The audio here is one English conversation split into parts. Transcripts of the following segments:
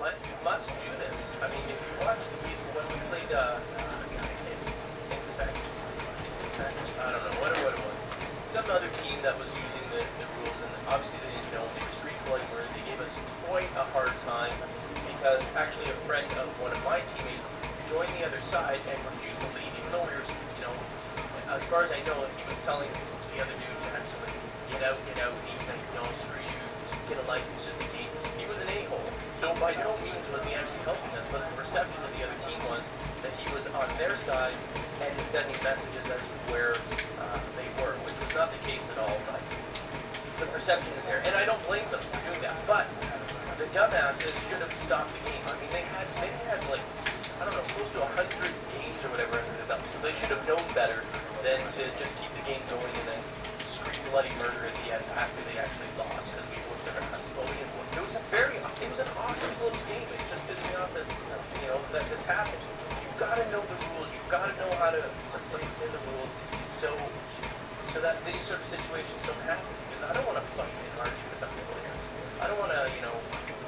but you must do this. I mean, if you watch when we played, I don't know what it was. Some other team that was using the rules, and obviously they didn't know extreme bloody murder. They gave us quite a hard time because actually a friend of one of my teammates joined the other side and refused to leave, even though we were, as far as I know, he was telling the other dude to actually get out, and he was like, no, screw you, just get a life, it's just a game. He was an a-hole, so by no means was he actually helping us, but the perception of the other team was that he was on their side and sending messages as to where they were, which was not the case at all, but the perception is there, and I don't blame them for doing that, but the dumbasses should have stopped the game. I mean, they had like, I don't know, close to 100 games or whatever under the belt, so they should have known better than to just keep the game going and then scream bloody murder at the end after they actually lost because we whooped their ass. It was an awesome close game. It just pissed me off that that this happened. You've got to know the rules. You've got to know how to play within the rules, so that these sort of situations don't happen. Because I don't want to fight and argue with other players. I don't want to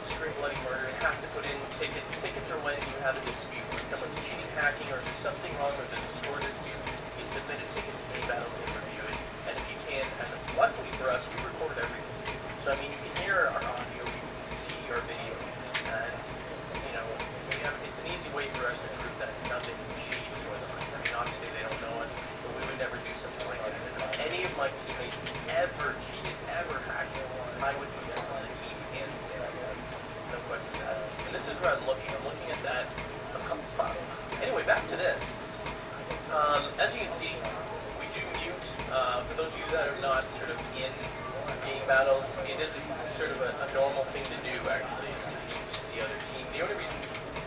scream bloody murder and have to put in tickets. Tickets are when you have a dispute, when someone's cheating, hacking, or there's something wrong or there's a score dispute. You submit a ticket to Game Battles, they review it, and if you can, and luckily for us, we record everything. So I mean, you can hear our audio, you can see our video, and it's an easy way for us to prove that nothing cheats or the like. I mean, obviously they don't know us, but we would never do something like that. If any of my teammates ever cheated, ever hacked, I would be on the team hands down. No questions asked. And this is where I'm looking. I'm looking at that. Anyway, back to this. As you can see, we do mute. For those of you that are not sort of in game battles, it is sort of a normal thing to do, actually, is to mute the other team. The only reason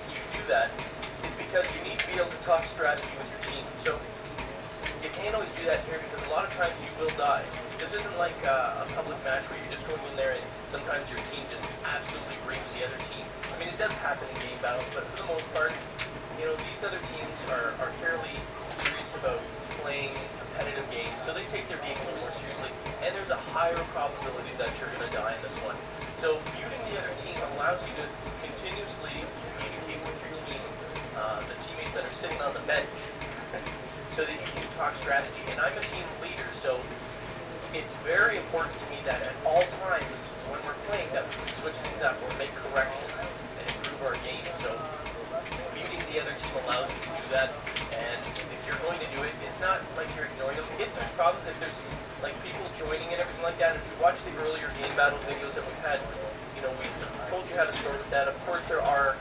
you do that is because you need to be able to talk strategy with your team. So you can't always do that here because a lot of times you will die. This isn't like a public match where you're just going in there and sometimes your team just absolutely rapes the other team. I mean, it does happen in game battles, but for the most part, these other teams are fairly serious about playing competitive games, so they take their game a little more seriously, and there's a higher probability that you're going to die in this one. So muting the other team allows you to continuously communicate with your team, the teammates that are sitting on the bench, so that you can talk strategy. And I'm a team leader, so it's very important to me that at all times when we're playing that we can switch things up or make corrections and improve our game. So muting the other team allows you to do that, and if you're going to do it, it's not like you're ignoring them. If there's problems, if there's like people joining and everything like that, if you watch the earlier game battle videos that we've had, we've told you how to sort with that. Of course, there are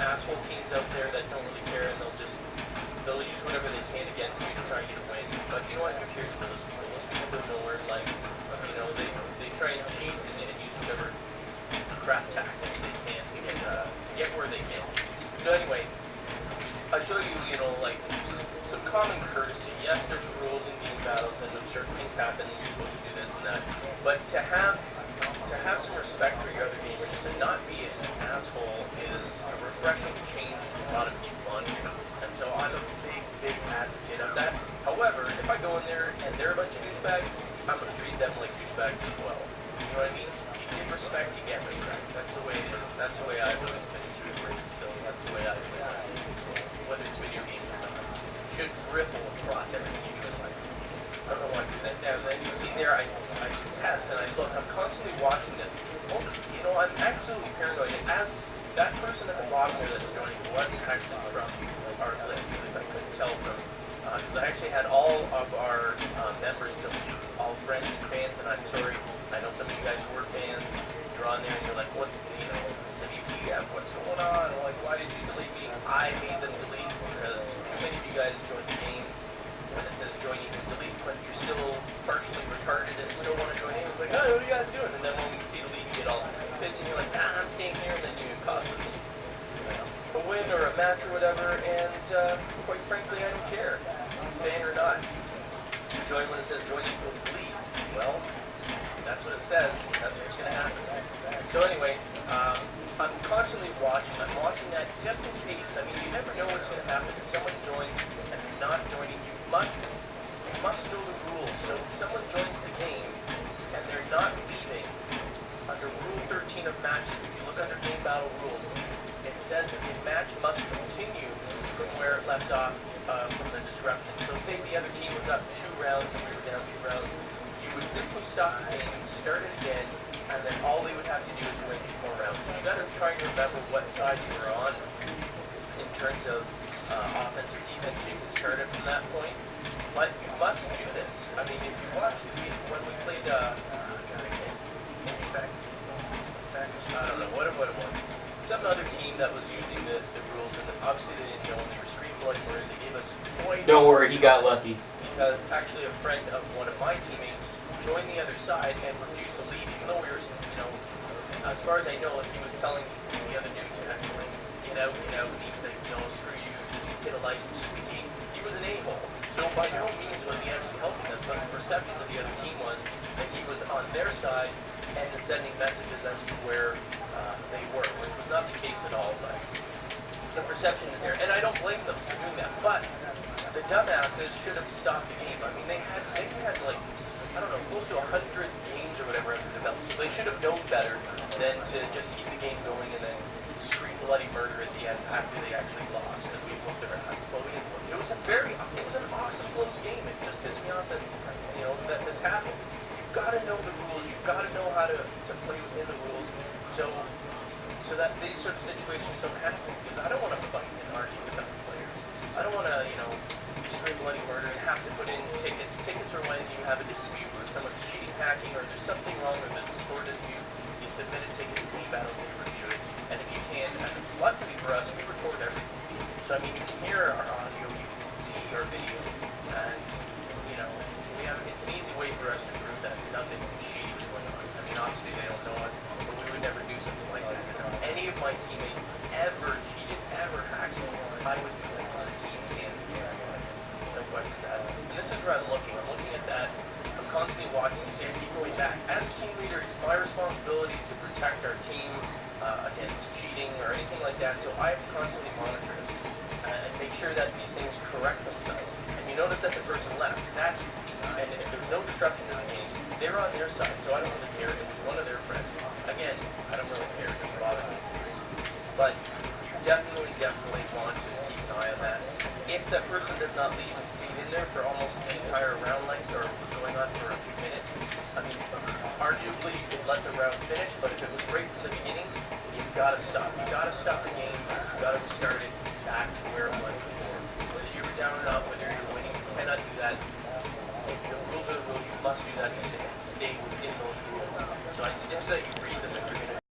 asshole teams out there that don't really care, and they'll use whatever they can against you to try and get a win. But you know what? Who cares for those people? Those people don't know where, they try and cheat and use whatever crap tactics they can to get where they can. So anyway, I'll show you, some common courtesy. Yes, there's rules in game battles, and when certain things happen, you're supposed to do this and that. But to have some respect for your other gamers, to not be an asshole, is a refreshing change to a lot of people on here. And so I'm a big advocate of that. However, if I go in there and they're a bunch of douchebags, I'm going to treat them like douchebags as well. You know what I mean? You give respect, you get respect. That's the way it is. That's the way I've always been sort of raised. So that's the way I play games as well. Whether it's video games or not. It should ripple across everything you do in life. I don't know why I do that now. And then you see there, I test and I look. I'm constantly watching this. Well, I'm absolutely paranoid. And as that person at the bottom there that's joining wasn't actually from our list, because I couldn't tell from, because I actually had all of our members delete, all friends and fans, and I'm sorry, I know some of you guys were fans, you're on there and you're like, what, WTF, what's going on? Like, why did you delete me? I made them delete because too many of you guys joined the games when it says join equals delete, but you're still partially retarded and still want to join in. It's like, oh, what are you guys doing? And then when you see delete, you get all pissed and you're like, I'm staying here, and then you cost us a win or a match or whatever, and quite frankly, I don't care, fan or not. You join when it says join equals delete. Well, that's what it says. That's what's going to happen. So anyway, I'm constantly watching. I'm watching that just in case. I mean, you never know what's going to happen. If someone joins and they're not joining, you must know the rules. So if someone joins the game and they're not leaving, under Rule 13 of matches, if you look under game battle rules, it says that the match must continue from where it left off from the disruption. So say the other team was up 2 rounds and we were down 2 rounds, you would simply stop the game, start it again, and then all they would have to do is win 2 more rounds. So you got to try and remember what side you were on in terms of offense or defense. You can start it from that point, but you must do this. I mean, if you watch when we played in fact, I don't know what it was. Some other team that was using the rules, and obviously they didn't know, and they were street bloody murder. They gave us quite. Don't worry, he got lucky. Because actually a friend of one of my teammates joined the other side and refused to leave, even though we were, as far as I know, he was telling the other dude to actually get out, and he was like, no, screw you, just get a life, it's just a game. He was an a-hole. So by no means was he actually helping us, but the perception of the other team was that he was on their side and sending messages as to where they were, which was not the case at all, but the perception is there. And I don't blame them for doing that, but the dumbasses should have stopped the game. I mean, they had like, I don't know, close to 100 games or whatever under the belt, so they should have known better than to just keep the game going and then scream bloody murder at the end after they actually lost because we whooped their ass. Well, we didn't whoop. It was an awesome close game. It just pissed me off that that this happened. You've got to know the rules. You've got to know how to play within the rules, so that these sort of situations don't happen. Because I don't want to fight and argue with other players. I don't want to scream bloody murder and have to put in tickets. Tickets are when you have a dispute where someone's cheating, hacking, or there's something wrong, or there's a score dispute. You submit a ticket to Game Battles, they review it, and if you can, and luckily for us, we record everything. So I mean, you can hear our audio, you can see our video, and it's an easy way for us to prove that nothing shady was going on. I mean, obviously they don't know us, but we would never do something like that. And if any of my teammates ever cheated, ever hacked, I would be like on the team hands down, no questions asked. And this is where I'm looking at that. I'm constantly watching to see, I keep going back. As a team leader, it's my responsibility to protect our team against cheating or anything like that, so I have to constantly monitor this and make sure that these things correct themselves. And you notice that the person left. And if there's no disruption to the game, they're on their side, so I don't really care. It was one of their friends. Again, I don't really care, it doesn't bother me. But you definitely want to keep an eye on that. If that person does not leave and stay in there for almost the entire round length, or was going on for a few minutes, I mean, arguably you could let the round finish, but if it was right from the beginning, you've got to stop. You've got to stop the game, you've got to restart it back to where it was before. Whether you were down or not, whether you're winning, you cannot do that. The rules are the rules. You must do that to stay within those rules. So I suggest that you read them if you're going to